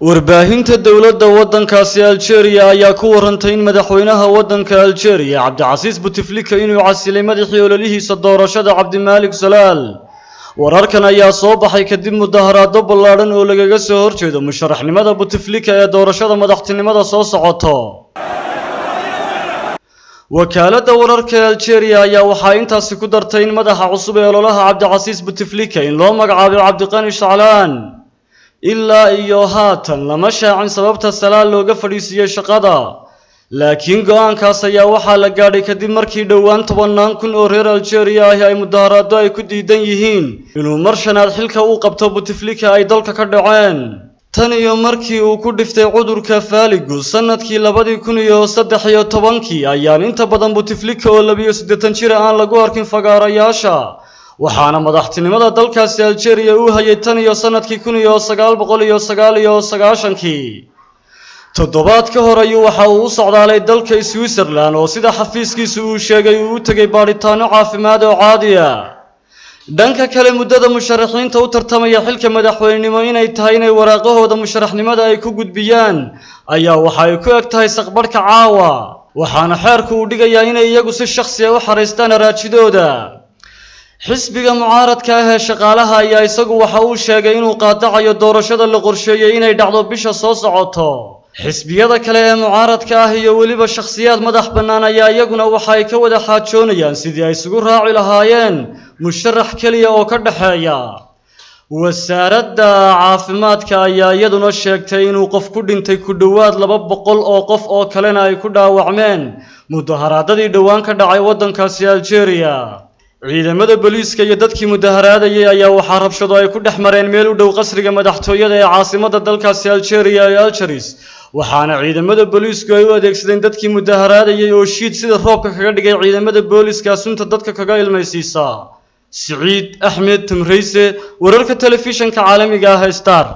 warbaahinta dowladda waddankaasi Algeria ayaa ku warantay in madaxweynaha waddanka Algeria Cabdicasiis Bouteflika inuu casilay madaxii ololihiisa doorashada Cabdimalik Zalaal. wararkan ayaa soo baxay kadib mudaharaado ballaaran oo lagaga soo horjeedo musharaxnimada Bouteflika ee doorashada madaxtinimada soo socoto. wakaaladda wararka ee Algeria ayaa waxay intaasi ku dartay in madaxa cusub ee ololaha Cabdicasiis Bouteflika in loo magacaabo Cabdiqani Shaclaan. ilaa iyo haatan lama shaacin sababta Zalaal looga fadhiisiyay shaqada, laakiin go'aankaas ayaa waxaa la gaadhay kadib markii dhowaan 10,000 oo reer Algeria ah ay mudaharaado ay ku diidan yihiin inuu mar shanaad xilka u qabto Bouteflika ay dalka ka dhaceen. tan iyo markii uu ku dhiftay cudurka faaligu sanadkii 2013 ayaan inta badan Bouteflika oo 82 jir aan lagu arkin fagaarayaasha, waxaana madaxtinimada dalkaasi Algeria uu hayay tan iyo sanadkii 1999. toddobaad ka hor ayuu waxa uu u socdaalay dalka Switzerland oo sida xafiiskiisu uu sheegay uu u tagay baaritaano caafimaad oo caadi ah. dhanka kale muddada musharaxiinta u tartamaya xilka madaxweynenimo inay tahay inay waraaqahooda musharaxnimada ay ku gudbiyaan ayaa waxa ay ku eg tahay saqbarka caawa, waxaana xeerku uu dhigayaa inay iyagu si shakhsi ah u xareystaan araajidooda. xisbiga mucaaradka ah ee shaqaalaha ayaa isagu waxa uu sheegay inuu qaadacayo doorashada la qorsheeyay inay dhacdo bisha soo socoto. xisbiyada kale ee mucaaradka ah iyo weliba shakhsiyaad madax bannaan ayaa iyaguna waxa ay ka wada xaajoonayaan sidii ay isugu raaci lahaayeen musharax keliya oo ka dhaxeeya. wasaaradda caafimaadka ayaa iyaduna sheegtay inuu qof ku dhintay ku dhowaad 200 oo qof oo kalena ay ku dhaawacmeen mudaharaadadii dhowaan ka dhacay waddankaasi Algeria. ciidamada booliiska iyo dadkii mudaharaadayay ayaa waxaa rabshado ay ku dhex mareen meel u dhow qasriga madaxtooyada ee caasimadda dalkaasi Algeria ee Algiers, waxaana ciidamada booliisku ay u adeegsadeen dadkii mudaharaadayay oo shiid sida roobka kaga dhigay ciidamada booliiska sunta dadka kaga ilmaysiisa. Saciid Axmed Tamreyse, wararka telefishinka caalamiga ah Star.